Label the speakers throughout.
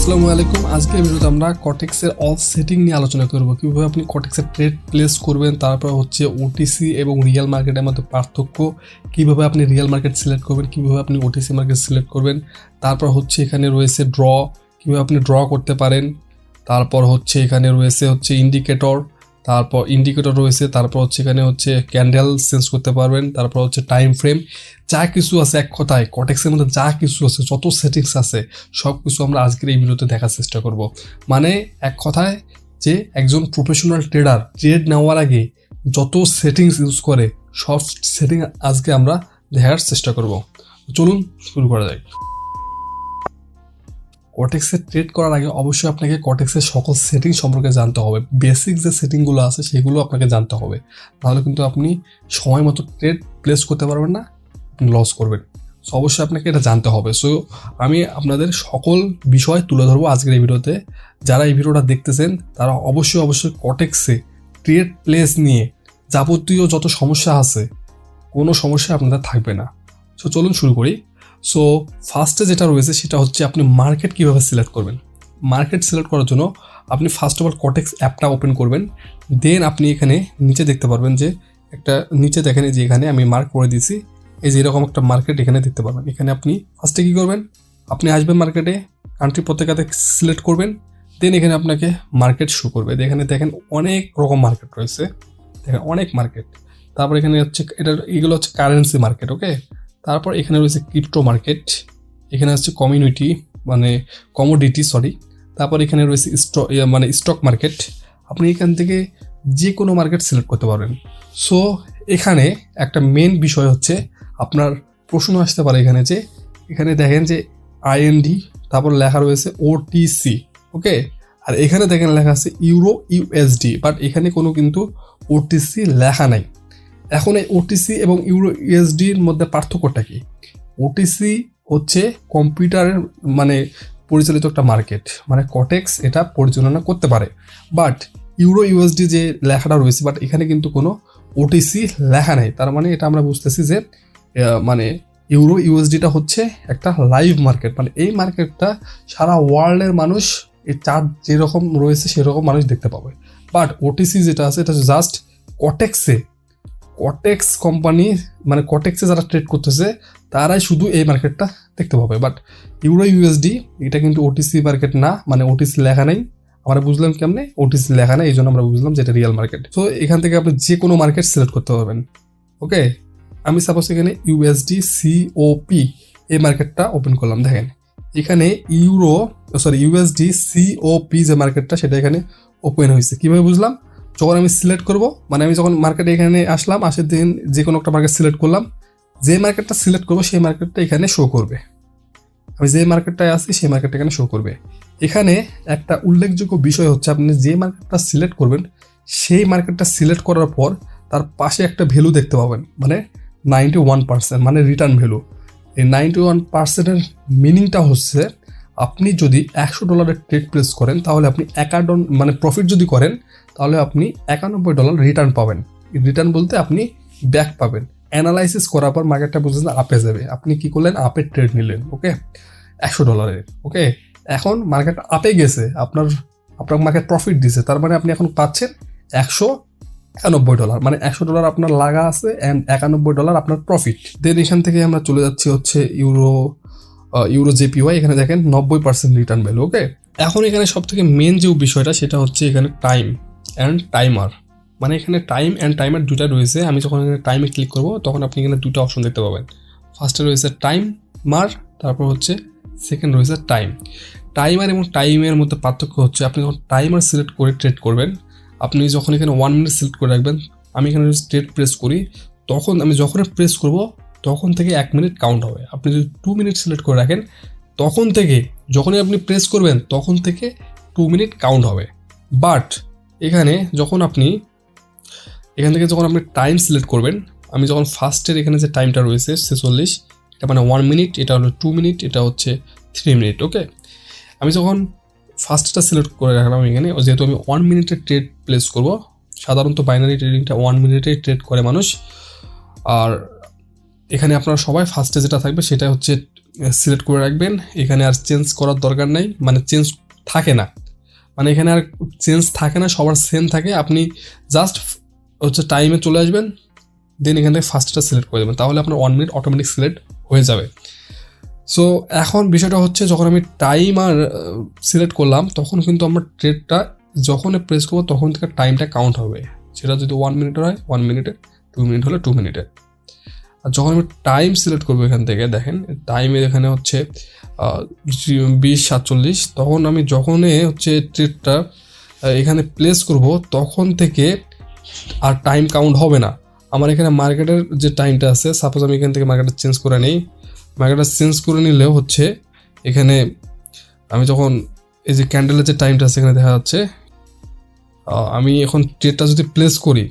Speaker 1: আসসালামু আলাইকুম। আজকের ভিডিওতে আমরা কটেক্সের অল সেটিং নিয়ে আলোচনা করব। কিভাবে আপনি কটেক্সের ট্রেড প্লেস করবেন, তারপর হচ্ছে ওটিসি এবং রিয়েল মার্কেটের মধ্যে পার্থক্য, কিভাবে আপনি রিয়েল মার্কেট সিলেক্ট করবেন, কিভাবে আপনি ওটিসি মার্কেট সিলেক্ট করবেন, তারপর হচ্ছে এখানে রয়েছে ড্র, কিভাবে আপনি ড্র করতে পারেন, তারপর হচ্ছে এখানে রয়েছে ইন্ডিকেটর, তারপর ইন্ডিকেটর রয়েছে, তারপর হচ্ছে এখানে হচ্ছে ক্যান্ডেল সেন্স করতে পারবেন, তারপর হচ্ছে টাইম ফ্রেম, যা কিছু আছে এক কথায় কটেক্সের মধ্যে যা কিছু আছে, যত সেটিংস আছে সব কিছু আমরা আজকের এই ভিডিওতে দেখার চেষ্টা করব। মানে এক কথায় যে একজন প্রফেশনাল ট্রেডার ট্রেড নেওয়ার আগে যত সেটিংস ইউজ করে সব সেটিং আজকে আমরা দেখার চেষ্টা করব। চলুন শুরু করা যায়। কটেক্সে ট্রেড করার আগে অবশ্যই আপনাকে কটেক্সের সকল সেটিং সম্পর্কে জানতে হবে। বেসিক যে সেটিংগুলো আছে সেগুলো আপনাকে জানতে হবে, তাহলে কিন্তু আপনি সময় মতো ট্রেড প্লেস করতে পারবেন না, লস করবেন। সো অবশ্যই আপনাকে এটা জানতে হবে। সো আমি আপনাদের সকল বিষয় তুলে ধরবো আজকের এই ভিডিওতে। যারা এই ভিডিওটা দেখতেছেন তারা অবশ্যই কটেক্সে ট্রেড প্লেস নিয়ে যাবতীয় যত সমস্যা আছে কোনো সমস্যা আপনাদের থাকবে না। সো চলুন শুরু করি। সো ফার্স্টে যেটা রয়েছে সেটা হচ্ছে আপনি মার্কেট কীভাবে সিলেক্ট করবেন। মার্কেট সিলেক্ট করার জন্য আপনি ফার্স্ট অফ অল কটেক্স অ্যাপটা ওপেন করবেন। দেন আপনি এখানে নিচে দেখতে পারবেন যে একটা নিচে দেখেন যে এখানে আমি মার্ক করে দিয়েছি, এই যে এরকম একটা মার্কেট এখানে দেখতে পারবেন। এখানে আপনি ফার্স্টে কী করবেন, আপনি আসবেন মার্কেটে, কান্ট্রি পত্রিকাতে সিলেক্ট করবেন, দেন এখানে আপনাকে মার্কেট শো করবে। এখানে দেখেন অনেক রকম মার্কেট রয়েছে, দেখেন অনেক মার্কেট। তারপর এখানে হচ্ছে এগুলো হচ্ছে কারেন্সি মার্কেট, ওকে। তারপর এখানে রয়েছে ক্রিপ্টো মার্কেট, এখানে হচ্ছে কমোডিটি। তারপর এখানে রয়েছে স্টক মার্কেট। আপনি এখান থেকে যে কোনো মার্কেট সিলেক্ট করতে পারবেন। সো এখানে একটা মেন বিষয় হচ্ছে আপনার প্রশ্ন আসতে পারে এখানে যে এখানে দেখেন যে আইএনডি, তারপর লেখা রয়েছে ওটিসি, ওকে। আর এখানে দেখেন লেখা আছে ইউরো ইউএসডি, বাট এখানে কোনো কিন্তু ওটিসি লেখা নাই। এখন এই ওটিসি এবং ইউরো ইউএসডির মধ্যে পার্থক্যটা কি? ওটিসি হচ্ছে কম্পিউটারের পরিচালিত একটা মার্কেট, কটেক্স এটা পরিচালনা করতে পারে। বাট ইউরো ইউএসডি যে লেখাটা রয়েছে, বাট এখানে কিন্তু কোনো ওটিসি লেখা নেই। তার মানে এটা আমরা বুঝতেছি যে ইউরো ইউএসডিটা হচ্ছে একটা লাইভ মার্কেট, এই মার্কেটটা সারা ওয়ার্ল্ডের মানুষ এই চার্ট যেরকম রয়েছে সেরকম মানুষ দেখতে পাবে। বাট ওটিসি যেটা আছে এটা জাস্ট কটেক্স কোম্পানি, কটেক্সে যারা ট্রেড করতেছে তারাই শুধু এই মার্কেটটা দেখতে পাবে। বাট ইউরো ইউএসডি এটা কিন্তু ওটিসি মার্কেট না, ওটিসি লেখা নেই। আমরা বুঝলাম কেমনে ওটিসি লেখা নেই, এই জন্য আমরা বুঝলাম যে এটা রিয়েল মার্কেট। তো এখান থেকে আপনি যে কোনো মার্কেট সিলেক্ট করতে পারবেন, ওকে। আমি সাপোজ এখানে ইউএসডি সিওপি এই মার্কেটটা ওপেন করলাম। দেখেন এখানে ইউএসডি সিওপি যে মার্কেটটা সেটা এখানে ওপেন হয়েছে। কীভাবে বুঝলাম? যখন আমি সিলেক্ট করব, আমি যখন মার্কেটে এখানে আসলাম, আসার দিন যে কোনো একটা মার্কেট সিলেক্ট করলাম, যে মার্কেটটা সিলেক্ট করবো সেই মার্কেটটা এখানে শো করবে। আমি যে মার্কেটটায় আছি সেই মার্কেটটা এখানে শো করবে। এখানে একটা উল্লেখযোগ্য বিষয় হচ্ছে আপনি যে মার্কেটটা সিলেক্ট করবেন সেই মার্কেটটা সিলেক্ট করার পর তার পাশে একটা ভ্যালু দেখতে পাবেন, 91%, রিটার্ন ভ্যালু। এই 91%-এর মিনিংটা হচ্ছে আপনি যদি $100 ট্রেড প্লেস করেন তাহলে আপনি প্রফিট যদি করেন তাহলে আপনি $91 রিটার্ন পাবেন। রিটার্ন বলতে আপনি ব্যাক পাবেন। অ্যানালাইসিস করার পর মার্কেটটা বুঝছেন আপে যাবে, আপনি কি করলেন, আপে ট্রেড নিলেন, ওকে, $100, ওকে। এখন মার্কেট আপে গেছে, আপনার মার্কেট প্রফিট দিছে, তার আপনি এখন পাচ্ছেন $191, $100 আপনার লাগা আছে অ্যান্ড $91 আপনার প্রফিট। দেন এখান থেকে আমরা চলে যাচ্ছি হচ্ছে ইউরো জেপিওয়াই। এখানে দেখেন 90% রিটার্ন ভ্যালু, ওকে। এখন এখানে সব থেকে মেন যে বিষয়টা সেটা হচ্ছে এখানে টাইম অ্যান্ড টাইমার, এখানে টাইম অ্যান্ড টাইমার দুটা রয়েছে। আমি যখন এখানে টাইমে ক্লিক করবো তখন আপনি এখানে দুটো অপশন দেখতে পাবেন। ফার্স্টে রয়েছে টাইমার, তারপর হচ্ছে সেকেন্ড রয়েছে টাইমার এবং টাইমের মধ্যে পার্থক্য হচ্ছে আপনি যখন টাইমার সিলেক্ট করে ট্রেড করবেন, আপনি যখন এখানে 1 মিনিট সিলেক্ট করে রাখবেন, আমি এখানে ট্রেড প্রেস করি, তখন আমি যখন প্রেস করব তখন থেকে 1 মিনিট কাউন্ট হবে। আপনি যদি 2 মিনিট সিলেক্ট করে রাখেন তখন থেকে যখনই আপনি প্রেস করবেন তখন থেকে 2 মিনিট কাউন্ট হবে। বাট এখানে যখন আপনি টাইম সিলেক্ট করবেন, আমি যখন ফার্স্টের এখানে যে টাইমটা রয়েছে 46, এটা 1 মিনিট, এটা হলো 2 মিনিট, এটা হচ্ছে 3 মিনিট, ওকে। আমি যখন ফার্স্টটা সিলেক্ট করে রাখলাম এখানে, যেহেতু আমি 1 মিনিটের ট্রেড প্লেস করব, সাধারণত বাইনারি ট্রেডিংটা 1 মিনিটে ট্রেড করে মানুষ। আর এখানে আপনারা সবাই ফার্স্টে যেটা থাকবে সেটা হচ্ছে সিলেক্ট করে রাখবেন, এখানে আর চেঞ্জ করার দরকার নেই, মানে চেঞ্জ থাকে না, মানে এখানে আর চেঞ্জ থাকে না, সবার সেম থাকে। আপনি জাস্ট হচ্ছে টাইমে চলে আসবেন, দেন এখান থেকে ফার্স্টটা সিলেক্ট করে দেবেন, তাহলে আপনার 1 মিনিট অটোমেটিক সিলেক্ট হয়ে যাবে। সো এখন বিষয়টা হচ্ছে যখন আমি টাইম আর সিলেক্ট করলাম তখন কিন্তু আমার ট্রেডটা যখন প্রেস করবো তখন থেকে টাইমটা কাউন্ট হবে, সেটা যদি 1 মিনিটের হয় 1 মিনিটের, 2 মিনিট হলে 2 মিনিটের। আর যখন আমি টাইম সিলেক্ট করবো এখান থেকে দেখেন টাইমে এখানে হচ্ছে 20:47, তখন আমি যখনই হচ্ছে ট্রেডটা এখানে প্লেস করব তখন থেকে আর টাইম কাউন্ট হবে না। আমার এখানে মার্কেটের যে টাইমটা আছে, সাপোজ আমি এখান থেকে মার্কেটটা চেঞ্জ করে নিই, মার্কেটটা চেঞ্জ করে নিলেও হচ্ছে এখানে আমি যখন এই যে ক্যান্ডেলের যে টাইমটা আছে এখানে দেখা যাচ্ছে, আমি এখন ট্রেডটা যদি প্লেস করি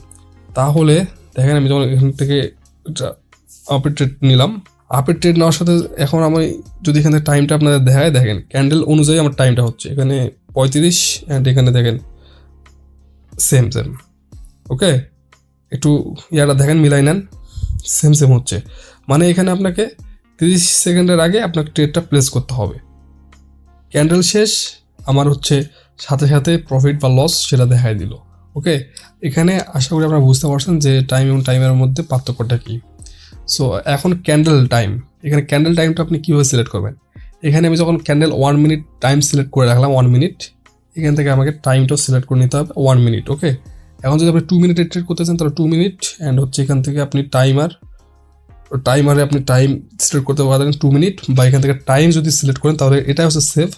Speaker 1: তাহলে দেখেন আমি যখন এখান থেকে আপের ট্রেড নিলাম, আপের ট্রেড নেওয়ার সাথে এখন আমি যদি এখানে টাইমটা আপনাদের দেখায়, দেখেন ক্যান্ডেল অনুযায়ী আমার টাইমটা হচ্ছে এখানে 35 অ্যান্ড এখানে দেখেন সেম ওকে, একটু ইয়াটা দেখেন মিলাই নেন, সেম হচ্ছে, মানে এখানে আপনাকে 30 সেকেন্ডের আগে আপনাকে ট্রেডটা প্লেস করতে হবে। ক্যান্ডেল শেষ, আমার হচ্ছে সাথে সাথে প্রফিট বা লস সেটা দেখাই দিল। ওকে, এখানে আশা করি আপনারা বুঝতে পারছেন যে টাইম এবং টাইমের মধ্যে পার্থক্যটা কী। সো এখন ক্যান্ডেল টাইম, এখানে ক্যান্ডেল টাইমটা আপনি কীভাবে সিলেক্ট করবেন, এখানে আমি যখন ক্যান্ডেল 1 মিনিট টাইম সিলেক্ট করে রাখলাম 1 মিনিট, এখান থেকে আমাকে টাইমটাও সিলেক্ট করে নিতে হবে 1 মিনিট। ওকে, এখন যদি আপনি 2 মিনিটের ট্রেড করতে চান তাহলে 2 মিনিট অ্যান্ড হচ্ছে এখান থেকে আপনি টাইমারে আপনি টাইম সিলেক্ট করতে পারেন 2 মিনিট, বা এখান থেকে টাইম যদি সিলেক্ট করেন তাহলে এটা হচ্ছে সেফ,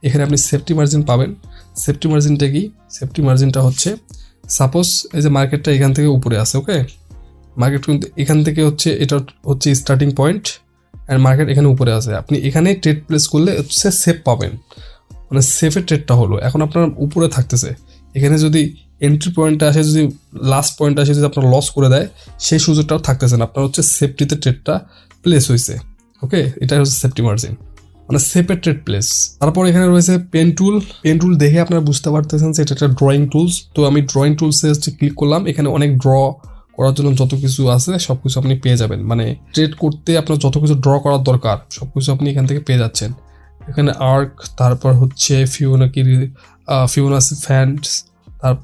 Speaker 1: এখানে আপনি সেফটি মার্জিন পাবেন। সেফটি মার্জিনটা কি, সেফটি মার্জিনটা হচ্ছে সাপোজ এই যে মার্কেটটা এখান থেকে উপরে আছে, ওকে, মার্কেট কিন্তু এখান থেকে হচ্ছে এটা হচ্ছে স্টার্টিং পয়েন্ট অ্যান্ড মার্কেট এখানে উপরে আছে, আপনি এখানে ট্রেড প্লেস করলে হচ্ছে সেফ পাবেন, মানে সেফের ট্রেডটা হলো এখন আপনার উপরে থাকতেছে। এখানে যদি এন্ট্রি পয়েন্টটা আসে, যদি লাস্ট পয়েন্টটা আসে যদি আপনার লস করে দেয়, সেই সুযোগটাও থাকতেছে না, আপনার হচ্ছে সেফটিতে ট্রেডটা প্লেস হয়েছে। ওকে, এটাই হচ্ছে সেফটি মার্জিন, মানে সেফের ট্রেড প্লেস। তারপর এখানে রয়েছে পেন টুল দেখে আপনারা বুঝতে পারতেছেন যে এটা একটা ড্রয়িং টুলস। তো আমি ড্রয়িং টুলসে হচ্ছে ক্লিক করলাম, এখানে অনেক ড্র করার জন্য যত কিছু আছে সব কিছু আপনি পেয়ে যাবেন, মানে ট্রেড করতে আপনার যত কিছু ড্র করার দরকার সব কিছু আপনি এখান থেকে পেয়ে যাচ্ছেন। এখানে আর্ক, তারপর হচ্ছে ফিবোনাচি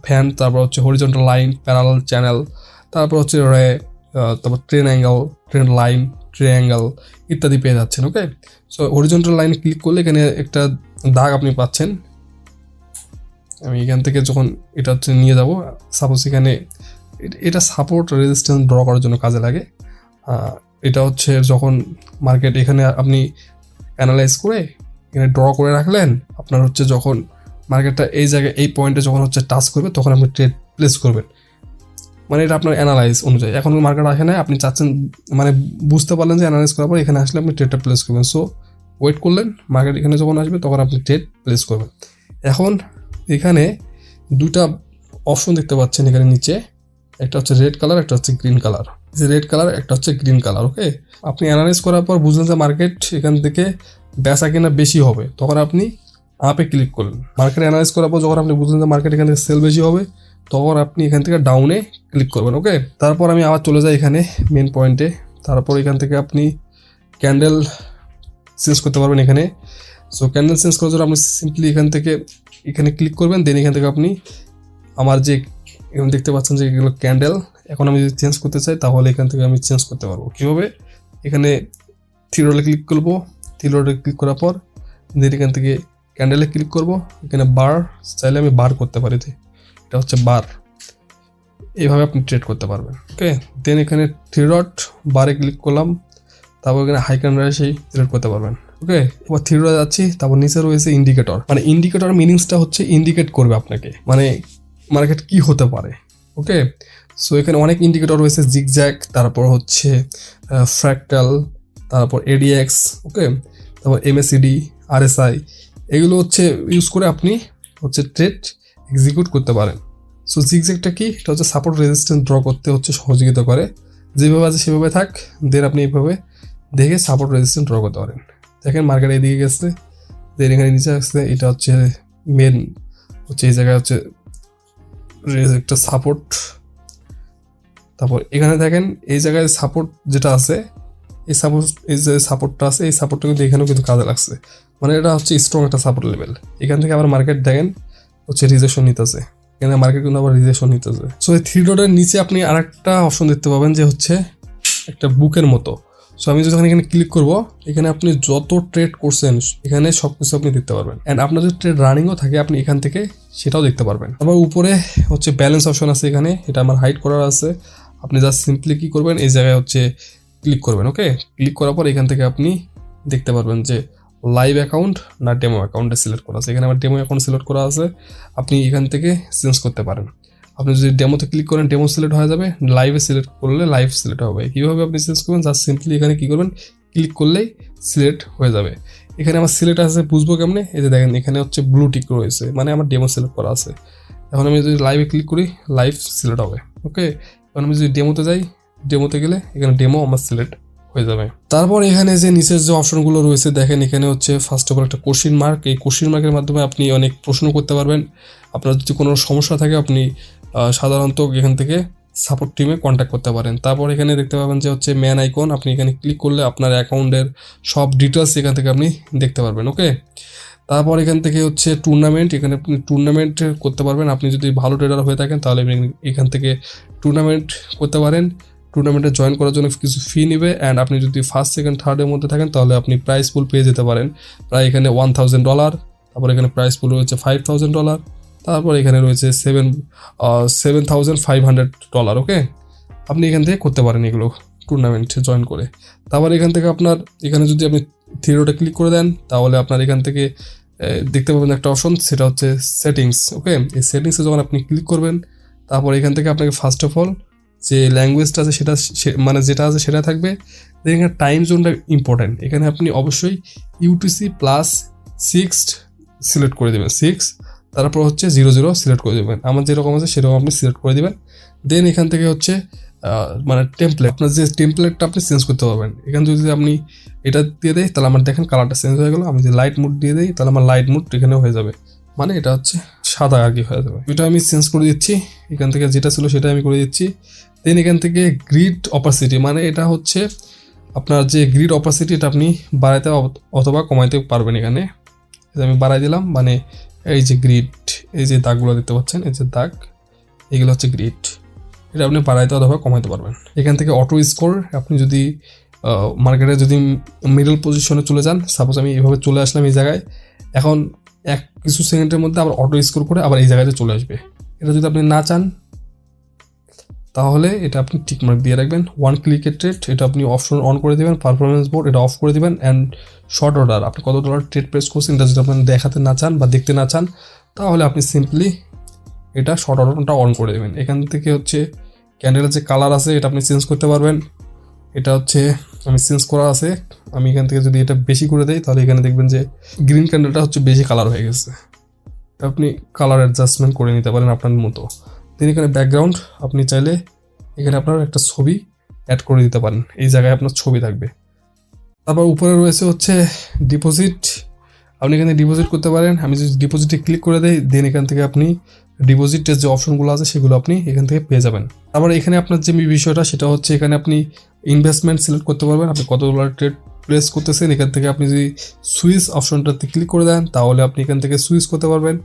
Speaker 1: ফ্যান, তারপর হচ্ছে হরিজন্টাল লাইন, প্যারালাল চ্যানেল, তারপর হচ্ছে রে, তারপর ট্রেন লাইন, ট্রায়াঙ্গেল ইত্যাদি পেয়ে যাচ্ছেন। ওকে, সো হরিজন্টাল লাইনে ক্লিক করলে এখানে একটা দাগ আপনি পাচ্ছেন। আমি এখান থেকে যখন এটা হচ্ছে নিয়ে যাব, সাপোজ এখানে এটা সাপোর্ট রেজিস্ট্যান্স ড্র করার জন্য কাজে লাগে। এটা হচ্ছে যখন মার্কেট এখানে আপনি অ্যানালাইজ করে এখানে ড্র করে রাখলেন, আপনার হচ্ছে যখন মার্কেটটা এই জায়গায় এই পয়েন্টে যখন হচ্ছে টাচ করবে তখন আপনি ট্রেড প্লেস করবেন, মানে এটা আপনার অ্যানালাইজ অনুযায়ী। এখন মার্কেট আসে না, আপনি চাচ্ছেন মানে বুঝতে পারলেন যে অ্যানালাইজ করার পর এখানে আসলে আপনি ট্রেডটা প্লেস করবেন। সো ওয়েট করলেন, মার্কেট এখানে যখন আসবে তখন আপনি ট্রেড প্লেস করবেন। এখন এখানে দুটা অপশন দেখতে পাচ্ছেন এখানে নিচে, একটা হচ্ছে রেড কালার, একটা হচ্ছে গ্রিন কালার। যে রেড কালার, একটা হচ্ছে গ্রিন কালার। ওকে, আপনি অ্যানালাইজ করার পর বুঝলেন যে মার্কেট এখান থেকে বেচা কেনা বেশি হবে, তখন আপনি আপে ক্লিক করলেন। মার্কেট অ্যানালাইজ করার পর যখন আপনি বুঝলেন যে মার্কেট এখান থেকে সেল বেশি হবে, তখন আপনি এখান থেকে ডাউনে ক্লিক করবেন। ওকে, তারপর আমি আবার চলে যাই এখানে মেন পয়েন্টে। তারপর এখান থেকে আপনি ক্যান্ডেল চেঞ্জ করতে পারবেন এখানে। সো ক্যান্ডেল চেঞ্জ করার জন্য আপনি সিম্পলি এখান থেকে এখানে ক্লিক করবেন, দেন এখান থেকে আপনি আমার যে এখানে দেখতে পাচ্ছেন যে এগুলো ক্যান্ডেল, এখন আমি যদি চেঞ্জ করতে চাই তাহলে এখান থেকে আমি চেঞ্জ করতে পারবো। কীভাবে, এখানে থ্রি ডটে ক্লিক করবো, থ্রি ডটে ক্লিক করার পর দেন এখান থেকে ক্যান্ডেলে ক্লিক করব, এখানে বার চাইলে আমি বার করতে পারি, এটা হচ্ছে বার, এইভাবে আপনি ট্রেড করতে পারবেন। ওকে, দেন এখানে থ্রি ডট বারে ক্লিক করলাম, তারপর এখানে হাই ক্যান্ডেলে সেই ট্রেড করতে পারবেন। ওকে, এবার থ্রি ডটে যাচ্ছি, তারপর নিচে রয়েছে ইন্ডিকেটর, মানে ইন্ডিকেটর মিনিংসটা হচ্ছে ইন্ডিকেট করবে আপনাকে মানে মার্কেট কি হতে পারে। ওকে, সো এখানে অনেক ইন্ডিকেটর রয়েছে, জিগজ্যাগ, তারপর হচ্ছে ফ্র্যাক্টাল, তারপর এডিএক্স, ওকে, তারপর এমএসিডি, আরএসআই, এগুলো হচ্ছে ইউজ করে আপনি হচ্ছে ট্রেড এক্সিকিউট করতে পারেন। সো জিগজ্যাগটা কি, এটা হচ্ছে সাপোর্ট রেজিস্ট্যান্স ড্র করতে হচ্ছে সহযোগিতা করে, যেভাবে আছে সেভাবে থাক, দেন আপনি এইভাবে দেখে সাপোর্ট রেজিস্ট্যান্স ড্র করতে পারেন। দেখেন মার্কেট এদিকে গেছে, দেন এখানে নিচে আসছে, এটা হচ্ছে মেন হচ্ছে এই জায়গায় হচ্ছে একটা সাপোর্ট। তারপর এখানে দেখেন এই জায়গায় সাপোর্ট যেটা আছে এই যে সাপোর্টটা আছে, এই সাপোর্টটা কিন্তু এখানেও কিন্তু কাজে লাগছে, মানে এটা হচ্ছে স্ট্রং একটা সাপোর্ট লেভেল। এখান থেকে আবার মার্কেট দেখেন হচ্ছে রিজেকশন নিতেছে, এখানে মার্কেট কিন্তু আবার রিজেকশন নিতেছে। সো এই 3 ডটের নিচে আপনি আরেকটা অপশন দেখতে পাবেন যে হচ্ছে একটা বুকের মতো। সো আমি যখন এখানে ক্লিক করব, এখানে আপনি যত ট্রেড করছেন এখানে সবকিছু আপনি দেখতে পারবেন, অ্যান্ড আপনার যদি ট্রেড রানিংও থাকে আপনি এখান থেকে সেটাও দেখতে পারবেন। আবার উপরে হচ্ছে ব্যালেন্স অপশন আছে, এখানে এটা আমার হাইড করার আছে। আপনি জাস্ট সিম্পলি কি করবেন, এই জায়গায় হচ্ছে ক্লিক করবেন। ওকে, ক্লিক করার পর এখান থেকে আপনি দেখতে পারবেন যে লাইভ অ্যাকাউন্ট না ডেমো অ্যাকাউন্টে সিলেক্ট করা আছে। এখানে আমার ডেমো অ্যাকাউন্ট সিলেক্ট করা আছে, আপনি এখান থেকে চেঞ্জ করতে পারেন। আপনি যদি ডেমোতে ক্লিক করেন ডেমো সিলেক্ট হয়ে যাবে, লাইভে সিলেক্ট করলে লাইভ সিলেক্ট হবে। কীভাবে আপনি চেঞ্জ করবেন, জাস্ট সিম্পলি এখানে কী করবেন, ক্লিক করলেই সিলেক্ট হয়ে যাবে। এখানে আমার সিলেক্ট আছে, বুঝবো কেমনে, এই যে দেখেন এখানে হচ্ছে ব্লু টিক রয়েছে, মানে আমার ডেমো সিলেক্ট করা আছে। এখন আমি যদি লাইভে ক্লিক করি লাইভ সিলেক্ট হবে। ওকে, এখন আমি যদি ডেমোতে যাই, ডেমোতে গেলে এখানে ডেমো আমার সিলেক্ট হয়ে যাবে। তারপর এখানে যে নিচের যে অপশনগুলো রয়েছে দেখেন, এখানে হচ্ছে ফার্স্ট অফ অল একটা কোশ্চিন মার্ক। এই কোশ্চিন মার্কের মাধ্যমে আপনি অনেক প্রশ্ন করতে পারবেন। আপনার যদি কোনো সমস্যা থাকে আপনি সাধারণত এখান থেকে সাপোর্ট টিমে কন্ট্যাক্ট করতে পারেন। তারপর এখানে দেখতে পাবেন যে হচ্ছে ম্যান আইকন, আপনি এখানে ক্লিক করলে আপনার অ্যাকাউন্টের সব ডিটেলস এখান থেকে আপনি দেখতে পারবেন। ওকে, তারপর এখান থেকে হচ্ছে টুর্নামেন্ট, এখানে আপনি টুর্নামেন্ট করতে পারবেন। আপনি যদি ভালো ট্রেডার হয়ে থাকেন তাহলে এখান থেকে টুর্নামেন্ট করতে পারেন। টুর্নামেন্টে জয়েন করার জন্য কিছু ফি নেবে, অ্যান্ড আপনি যদি ফার্স্ট সেকেন্ড থার্ডের মধ্যে থাকেন তাহলে আপনি প্রাইস পুল পেয়ে যেতে পারেন প্রায় এখানে $1000। তারপর এখানে প্রাইস পুল রয়েছে $5000। তারপর এখানে রয়েছে $7500। ওকে, আপনি এখান থেকে করতে পারেন এগুলো টুর্নামেন্টে জয়েন করে। তারপর এখান থেকে আপনার এখানে যদি আপনি থ্রিডোটা ক্লিক করে দেন তাহলে আপনার এখান থেকে দেখতে পাবেন একটা অপশন, সেটা হচ্ছে সেটিংস। ওকে, এই সেটিংসে যখন আপনি ক্লিক করবেন তারপর এখান থেকে আপনাকে ফার্স্ট অফ অল যে ল্যাঙ্গুয়েজটা আছে সেটা মানে যেটা আছে সেটা থাকবে। দেন এখানে টাইম জোনটা ইম্পর্টেন্ট, এখানে আপনি অবশ্যই UTC+6 সিলেক্ট করে দেবেন, 6 তারপর হচ্ছে 00 সিলেক্ট করে দেবেন। আমার যেরকম আছে সেরকম আপনি সিলেক্ট করে দেবেন। দেন এখান থেকে হচ্ছে মানে টেমপ্লেট, আপনার যে টেমপ্লেটটা আপনি চেঞ্জ করতে পারবেন। এখানে যদি আপনি এটা দিয়ে দেয় তাহলে আমার দেখেন কালারটা চেঞ্জ হয়ে গেলো। আমি যদি লাইট মুড দিয়ে দিই তাহলে আমার লাইট মুড এখানেও হয়ে যাবে, মানে এটা হচ্ছে সাদা আর কি হয়ে যাবে। এটা আমি চেঞ্জ করে দিচ্ছি, এখান থেকে যেটা ছিল সেটা আমি করে দিচ্ছি। দেন এখান থেকে গ্রিড অপাসিটি, মানে এটা হচ্ছে আপনার যে গ্রিড অপাসিটি এটা আপনি বাড়াইতে অথবা কমাইতে পারবেন। এখানে আমি বাড়াই দিলাম, মানে এই যে গ্রিড, এই যে দাগগুলো দেখতে পাচ্ছেন, এই যে দাগ, এগুলো হচ্ছে গ্রিড, এটা আপনি বাড়াইতে অথবা কমাইতে পারবেন। এখান থেকে অটো স্কোর, আপনি যদি মার্কেটে যদি মিডল পজিশনে চলে যান, সাপোজ আমি এইভাবে চলে আসলাম এই জায়গায়, এখন কিছু সেকেন্ডের মধ্যে আবার অটো স্কোর করে আবার এই জায়গাতে চলে আসবে। এটা যদি আপনি না চান তাহলে এটা আপনি টিকমার্ক দিয়ে রাখবেন। ওয়ান ক্লিকের ট্রেড, এটা আপনি অপশন অন করে দেবেন। পারফরমেন্স বোর্ড এটা অফ করে দেবেন। অ্যান্ড শর্ট অর্ডার, আপনি কত ডলার ট্রেড প্রেস করছেন এটা যদি আপনি দেখাতে না চান বা দেখতে না চান তাহলে আপনি সিম্পলি এটা শর্ট অর্ডারটা অন করে দেবেন। এখান থেকে হচ্ছে ক্যান্ডেলের যে কালার আছে এটা আপনি চেঞ্জ করতে পারবেন। এটা হচ্ছে আমি চেঞ্জ করা আছে, আমি এখান থেকে যদি এটা বেশি করে দেই তাহলে এখানে দেখবেন যে গ্রিন ক্যান্ডেলটা হচ্ছে বেশি কালার হয়ে গেছে। আপনি কালার অ্যাডজাস্টমেন্ট করে নিতে পারেন আপনার মতো। দেন এখানে ব্যাকগ্রাউন্ড, আপনি চাইলে এখানে আপনার একটা ছবি অ্যাড করে দিতে পারেন, এই জায়গায় আপনার ছবি থাকবে। তারপর উপরে রয়েছে হচ্ছে ডিপোজিট, আপনি এখানে ডিপোজিট করতে পারেন। আমি যদি ডিপোজিটে ক্লিক করে দেই দেন এখান থেকে আপনি ডিপোজিটের যে অপশনগুলো আছে সেগুলো আপনি এখান থেকে পেয়ে যাবেন। তারপর এখানে আপনার যে বিষয়টা সেটা হচ্ছে এখানে আপনি ইনভেস্টমেন্ট সিলেক্ট করতে পারবেন, আপনি কত ডলার ট্রেড প্লেস করতেছেন। এখান থেকে আপনি যদি সুইচ অপশনটাতে ক্লিক করে দেন তাহলে আপনি এখান থেকে সুইচ করতে পারবেন।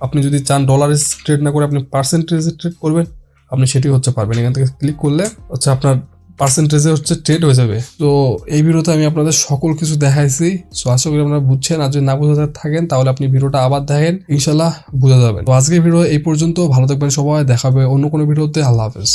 Speaker 1: আপনি যদি চান ডলারে ট্রেড না করে আপনি পার্সেন্টেজে ট্রেড করবেন, আপনি সেটি হচ্ছে পারবেন। এখান থেকে ক্লিক করলে হচ্ছে আপনার পার্সেন্টেজে হচ্ছে ট্রেড হয়ে যাবে। তো এই ভিডিওতে আমি আপনাদের সকল কিছু দেখাইছি। সো আশা করি আপনারা বুঝছেন, আর যদি না বুঝতে থাকেন তাহলে আপনি ভিডিওটা আবার দেখেন, ইনশাল্লাহ বুঝে যাবেন। তো আজকের ভিডিও এই পর্যন্ত, ভালো থাকবেন সবাই, দেখাবে অন্য কোনো ভিডিওতে। আল্লাহ হাফেজ।